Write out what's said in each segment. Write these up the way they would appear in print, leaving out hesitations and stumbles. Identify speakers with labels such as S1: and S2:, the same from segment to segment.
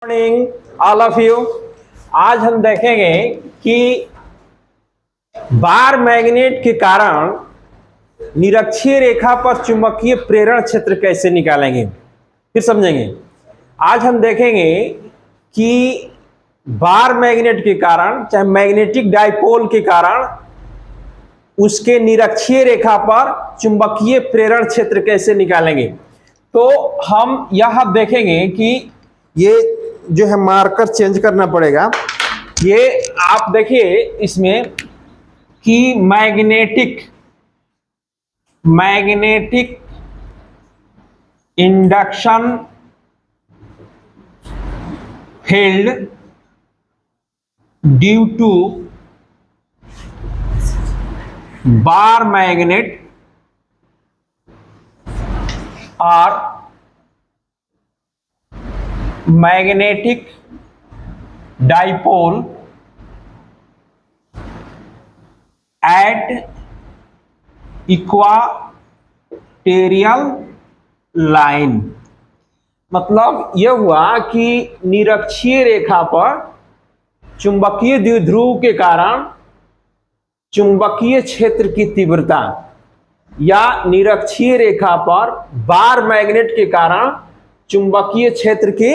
S1: Morning all of you. आज हम देखेंगे कि बार मैग्नेट के कारण निरक्षीय रेखा पर चुंबकीय प्रेरण क्षेत्र कैसे निकालेंगे, फिर समझेंगे। आज हम देखेंगे कि बार मैग्नेट के कारण, चाहे मैग्नेटिक डाइपोल के कारण, उसके निरक्षीय रेखा पर चुंबकीय प्रेरण क्षेत्र कैसे निकालेंगे। तो हम यह देखेंगे कि ये जो है मार्कर चेंज करना पड़ेगा। ये आप देखिए इसमें कि magnetic induction field due to bar magnet और magnetic dipole at equatorial line. मतलब यह हुआ कि निरक्षीय रेखा पर चुंबकीय द्विध्रुव के कारण चुंबकीय क्षेत्र की तीव्रता, या निरक्षीय रेखा पर बार मैग्नेट के कारण चुंबकीय क्षेत्र की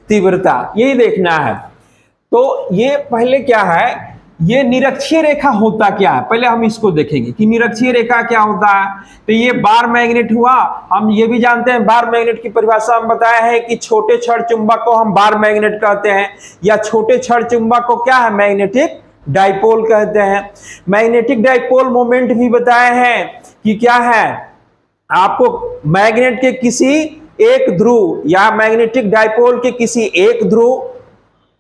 S1: तीव्रता, यही देखना है। तो ये पहले क्या है, ये निरक्षीय रेखा होता क्या है, पहले हम इसको देखेंगे कि निरक्षीय रेखा क्या होता है। तो ये बार मैग्नेट हुआ। हम ये भी जानते हैं, बार मैग्नेट की परिभाषा हम बताया है कि छोटे छड़ चुंबक को हम बार मैग्नेट कहते हैं, या छोटे छड़ चुंबक को क्या है, मैग्नेटिक डाइपोल कहते हैं। मैग्नेटिक डाइपोल मोमेंट भी बताए हैं कि क्या है, आपको मैग्नेट के किसी एक ध्रुव या मैग्नेटिक डाइपोल के किसी एक ध्रुव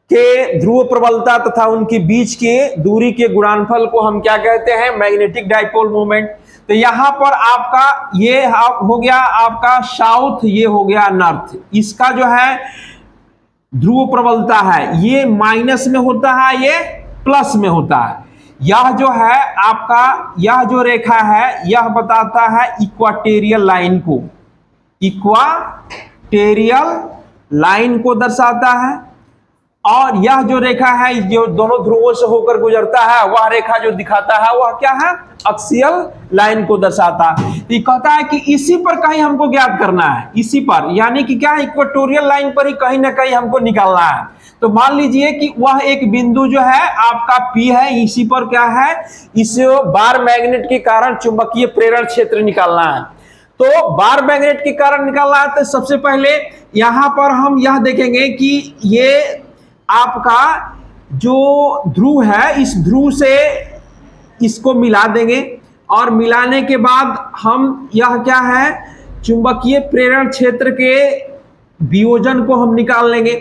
S1: के ध्रुव प्रबलता तथा उनके बीच के दूरी के गुणनफल को हम क्या कहते हैं, मैग्नेटिक डाइपोल मोमेंट। तो यहां पर आपका ये हो गया आपका साउथ, ये हो गया नॉर्थ। इसका जो है ध्रुव प्रबलता है ये माइनस में होता है, ये प्लस में होता है। यह जो है आपका, यह जो रेखा है यह बताता है इक्वाटोरियल लाइन को, इक्वाटोरियल लाइन को दर्शाता है। और यह जो रेखा है जो दोनों ध्रुवों से होकर गुजरता है, वह रेखा जो दिखाता है वह क्या है, अक्सियल लाइन को दर्शाता है। तो ये कहता है कि इसी पर कहीं हमको ज्ञात करना है, इसी पर, यानी कि क्या है, इक्वाटोरियल लाइन पर ही कहीं ना कहीं हमको निकालना है। तो मान लीजिए कि वह एक बिंदु जो है आपका P है, इसी पर क्या है, इसे बार मैग्नेट के कारण चुंबकीय प्रेरण क्षेत्र निकालना है। तो बार मैग्नेट के कारण निकालना है। तो सबसे पहले यहां पर हम यह देखेंगे कि ये आपका जो ध्रुव है, इस ध्रुव से इसको मिला देंगे, और मिलाने के बाद हम यह क्या है, चुंबकीय प्रेरण क्षेत्र के वियोजन को हम निकाल लेंगे।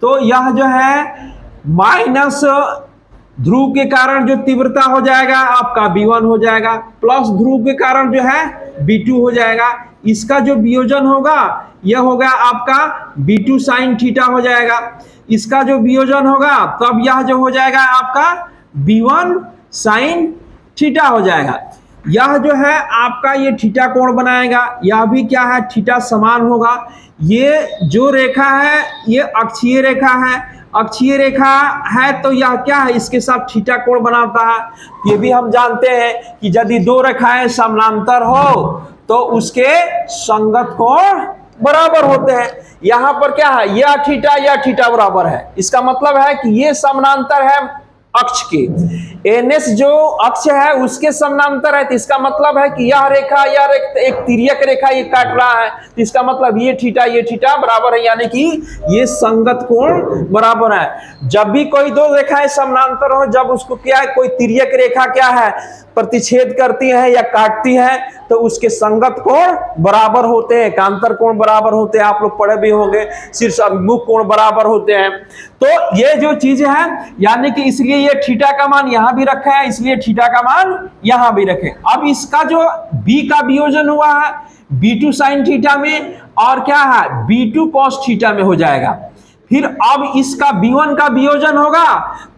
S1: तो यह जो है माइनस ध्रुव के कारण जो तीव्रता हो जाएगा आपका V1 हो जाएगा, प्लस ध्रुव के कारण जो है V2 हो जाएगा। इसका जो वियोजन होगा यह होगा आपका V2 साइन थीटा हो जाएगा। इसका जो वियोजन होगा तब यह जो हो जाएगा आपका V1 साइन थीटा हो जाएगा। यह जो है आपका ये थीटा कोण बनाएगा, यह भी क्या है, थीटा समान होगा। ये जो रेखा है ये अक्षीय रेखा है, अक्षीय रेखा है तो यह क्या है, इसके साथ थीटा कोण बनाता है। ये भी हम जानते हैं कि यदि दो रेखाएं समानांतर हो तो उसके संगत कोण बराबर होते हैं। यहां पर क्या है, यह थीटा बराबर है, इसका मतलब है कि ये समानांतर है अक्ष के, NS जो अक्ष है उसके समानांतर है। तो इसका मतलब है कि यह रेखा एक तिर्यक रेखा ये काट रहा है, तो इसका मतलब ये थीटा बराबर है, यानी कि ये संगत कोण बराबर है। जब भी कोई दो रेखाएं समानांतर हो, जब उसको क्या है, कोई तिर्यक रेखा क्या है, प्रतिच्छेद करती है या काटती है, तो उसके संगत कोण बराबर होते हैं, एकांतर कोण बराबर होते हैं। आप लोग पढ़े भी होंगे, शीर्ष अभिमुख कोण बराबर होते हैं। तो ये जो चीज है, यानी कि इसलिए ये थीटा का मान यहां भी रखा है, इसलिए थीटा का मान यहां भी रखें। अब इसका जो B का वियोजन हुआ है B2 साइन थीटा में, और क्या है, B2 कॉस थीटा में हो जाएगा। फिर अब इसका B1 का वियोजन होगा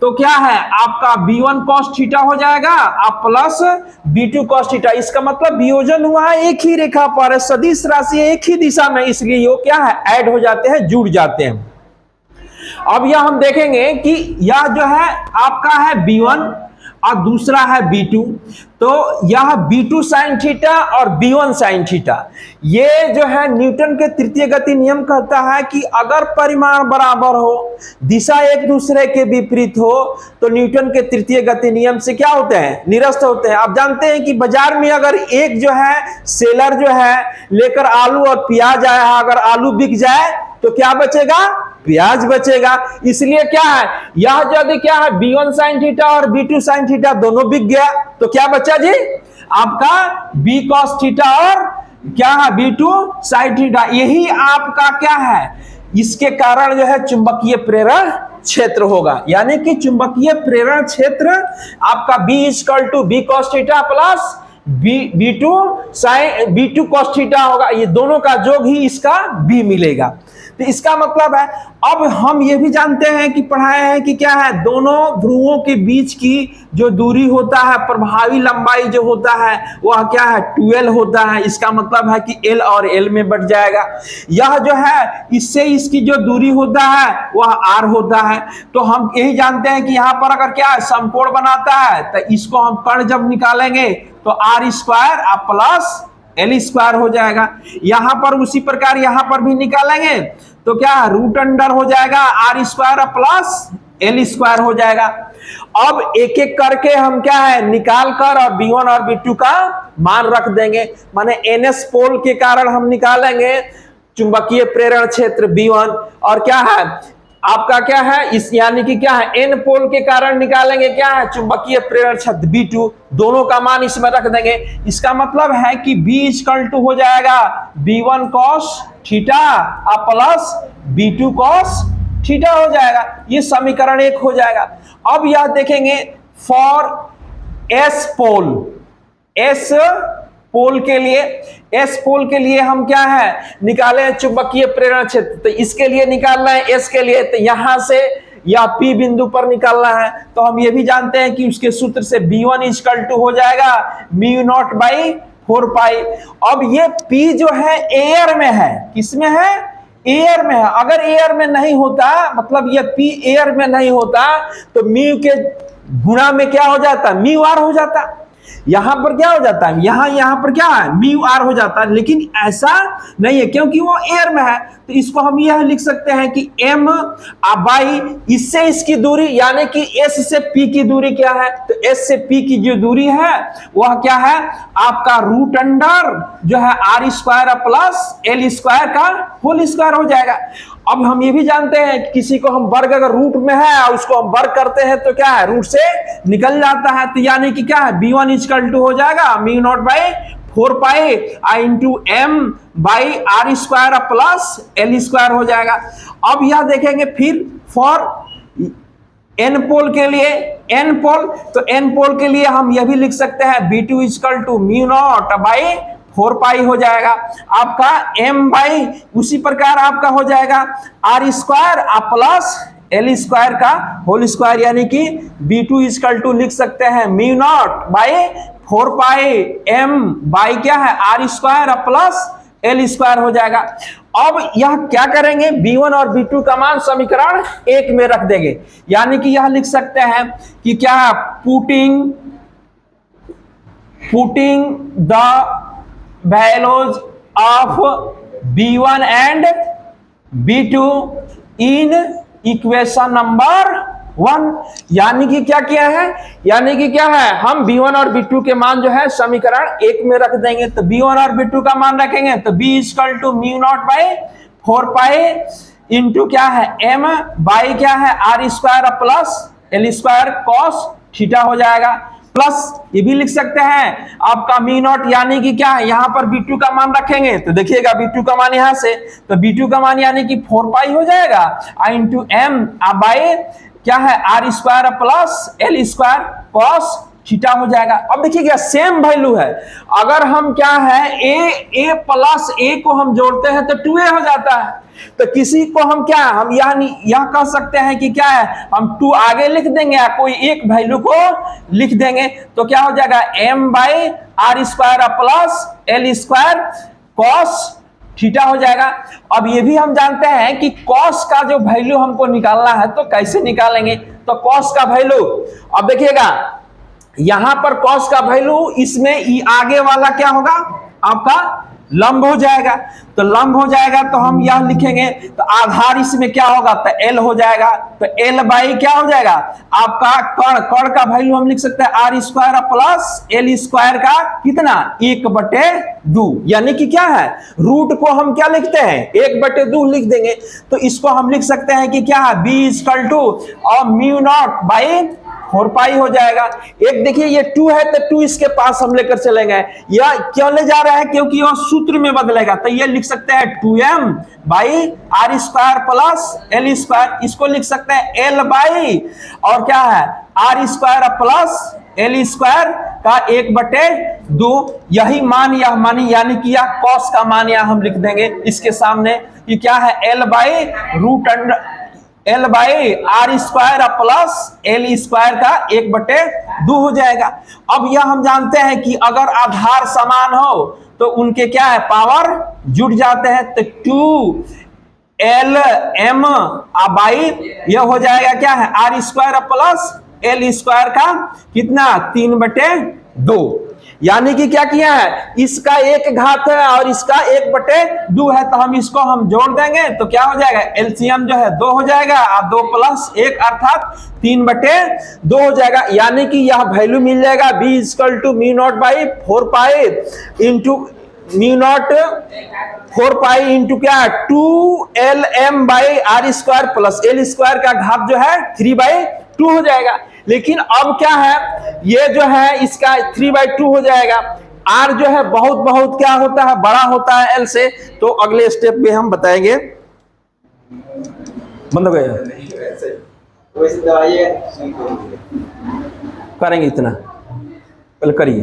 S1: तो क्या है आपका B1 cos थीटा हो जाएगा आप प्लस B2 cos थीटा। इसका मतलब वियोजन हुआ है एक ही रेखा पर, सदिश राशि एक ही दिशा में, इसलिए ये क्या है ऐड हो जाते हैं, जुड़ जाते हैं। अब यह हम देखेंगे कि यह जो है आपका है B1 और दूसरा है B2। तो यह B2 sin थीटा और B1 sin थीटा, ये जो है न्यूटन के तृतीय गति नियम कहता है कि अगर परिमाण बराबर हो, दिशा एक दूसरे के विपरीत हो, तो न्यूटन के तृतीय गति नियम से क्या होते हैं, निरस्त होते हैं। आप जानते हैं कि बाजार में अगर एक जो है सेलर जो है लेकर आलू और प्याज आया है, अगर आलू बिक जाए तो क्या बचेगा, प्याज बचेगा। इसलिए क्या है, यह यदि क्या है B1 sin थीटा और B2 sin थीटा दोनों बिक गया, तो क्या बचा जी, आपका B cos थीटा और क्या है B2 sin थीटा। यही आपका क्या है, इसके कारण जो है चुंबकीय प्रेरण क्षेत्र होगा। यानी कि चुंबकीय प्रेरण क्षेत्र आपका B = B cos theta plus B2 cos theta होगा। ये दोनों का योग ही इसका B मिलेगा। तो इसका मतलब है, अब हम ये भी जानते हैं कि पढ़ाए हैं कि क्या है, दोनों ध्रुवों के बीच की जो दूरी होता है, प्रभावी लंबाई जो होता है वह क्या है 12 होता है। इसका मतलब है कि L और L में बढ़ जाएगा। यह जो है इससे इसकी जो दूरी होता है वह R होता है। तो हम यही जानते हैं कि यहाँ पर अगर क्या है समकोण बनाता है, तो इसको हम कर्ण जब निकालेंगे तो R² प्लस L² हो जाएगा। यहां पर उसी प्रकार यहां पर भी निकालेंगे तो क्या √अंडर हो जाएगा R² प्लस L² हो जाएगा। अब एक एक करके हम क्या है निकाल कर और B1 और B2 का मान रख देंगे। माने NS पोल के कारण हम निकालेंगे चुंबकीय प्रेरण क्षेत्र B1, और क्या है आपका क्या है इस यानी कि क्या है N पोल के कारण निकालेंगे क्या है चुंबकीय प्रेरण क्षेत्र B2। दोनों का मान इसमें रख देंगे। इसका मतलब है कि B = हो जाएगा B1 cos theta plus B2 cos theta हो जाएगा। ये समीकरण 1 हो जाएगा। अब यह देखेंगे फॉर S पोल के लिए हम क्या है निकाले चुंबकीय प्रेरण क्षेत्र। तो इसके लिए निकालना है S के लिए, तो यहां से या P बिंदु पर निकालना है। तो हम ये भी जानते हैं कि उसके सूत्र से B1 = हो जाएगा μ0/4π। अब ये P जो है एयर में है, किसमें है, एयर में है। अगर एयर में नहीं होता, मतलब ये P एयर में नहीं होता, तो म्यू के गुणा में क्या हो जाता, μr हो जाता। यहां पर क्या हो जाता है, यहां पर क्या है μr हो जाता है, लेकिन ऐसा नहीं है क्योंकि वो एयर में है। तो इसको हम यह लिख सकते हैं कि m बाई इससे इसकी दूरी, यानी कि S से P की दूरी क्या है, तो S से P की जो दूरी है वह क्या है आपका √अंडर जो है R² प्लस L² का होल स्क्वायर हो जाएगा। अब हम ये भी जानते हैं कि किसी को हम वर्ग अगर रूट में है और उसको हम वर्ग करते हैं तो क्या है रूट से निकल जाता है। तो यानी कि क्या है B1 = हो जाएगा μ0/4π m/r² प्लस L² हो जाएगा। अब यह देखेंगे फिर फॉर N पोल के लिए, N पोल के लिए हम यह भी लिख सकते हैं B2 = μ0/4π हो जाएगा आपका m/ उसी प्रकार आपका हो जाएगा R² प्लस L² का होल स्क्वायर। यानी कि B2 = लिख सकते हैं μ0/4π m/ क्या है R² प्लस L² हो जाएगा। अब यह क्या करेंगे, B1 और B2 का मान समीकरण 1 में रख देंगे। यानी कि यह लिख सकते हैं कि क्या है putting the values of B1 and B2 in equation number 1। यानी कि क्या किया है, यानी कि क्या है हम B1 और B2 के मान जो है समीकरण 1 में रख देंगे। तो B1 और B2 का मान रखेंगे तो B = μ0/4π इंटू क्या है m बाई क्या है R² plus L² cos theta हो जाएगा। प्लस ये भी लिख सकते हैं आपका μ0, यानी कि क्या है यहाँ पर B2 का मान रखेंगे तो देखिएगा B2 का मान यहाँ से, तो B2 का मान यानी कि 4π हो जाएगा इंटू m बाई क्या है R² plus L² cos theta हो जाएगा। अब देखिएगा सेम वैल्यू है, अगर हम क्या है a प्लस a को हम जोड़ते हैं तो 2a हो जाता है। तो किसी को हम क्या हम यह कह सकते हैं कि क्या है हम 2 आगे लिख देंगे या कोई एक वैल्यू को लिख देंगे तो क्या हो जाएगा m/R² plus L² cos theta हो जाएगा। अब ये भी हम जानते हैं कि कॉस का जो वैल्यू हमको निकालना है, तो कैसे निकालेंगे? तो कॉस का वैल्यू, अब देखिएगा यहां पर कॉस का वैल्यू, इसमें ई आगे वाला क्या होगा आपका लंब हो जाएगा। तो लंब हो जाएगा तो हम यह लिखेंगे, तो आधार इसमें क्या होगा, तो एल हो जाएगा। तो एल बाई क्या हो जाएगा आपका कर्ण, कर्ण का वैल्यू हम लिख सकते हैं R square plus L square का कितना 1/2, यानी कि क्या है रूट को हम क्या लिखते हैं 1/2 लिख देंगे। तो इसको हम लिख सकते हैं कि क्या है बी इक्वल टू और म्यू नॉट बाई 4 पाई हो जाएगा। एक देखिए ये 2 है तो 2 इसके पास हम लेकर चलेंगे, या क्यों ले जा रहे हैं क्योंकि यह सूत्र में बदलेगा। तो ये लिख सकते हैं 2m by R square plus L square, इसको लिख सकते हैं एल बाई और क्या है R square plus L square का 1/2। यही मान यह मानी, यानी कि यह कॉस का मान यह हम लिख देंगे इसके सामने कि क्या है L by root L by R square plus L square का 1/2 हो जाएगा। अब यह हम जानते हैं कि अगर आधार समान हो तो उनके क्या है पावर जुड़ जाते हैं। तो 2 LM बाई यह हो जाएगा क्या है R square plus L square का कितना 3/2, यानी कि क्या किया है इसका 1 घात है और इसका 1/2 है। तो हम इसको हम जोड़ देंगे तो क्या हो जाएगा एलसीएम जो है 2 हो जाएगा और 2 + 1 अर्थात 3/2 हो जाएगा। यानी कि यह वैल्यू मिल जाएगा B equal to mu naught by 4 pi into mu naught 4 pi into क्या 2LM by R square plus L square का घात जो है 3/2 हो जाएगा। लेकिन अब क्या है ये जो है इसका 3/2 हो जाएगा। आर जो है बहुत क्या होता है बड़ा होता है एल से, तो अगले स्टेप में हम बताएंगे। बंद हो गया करेंगे इतना पहले करिए।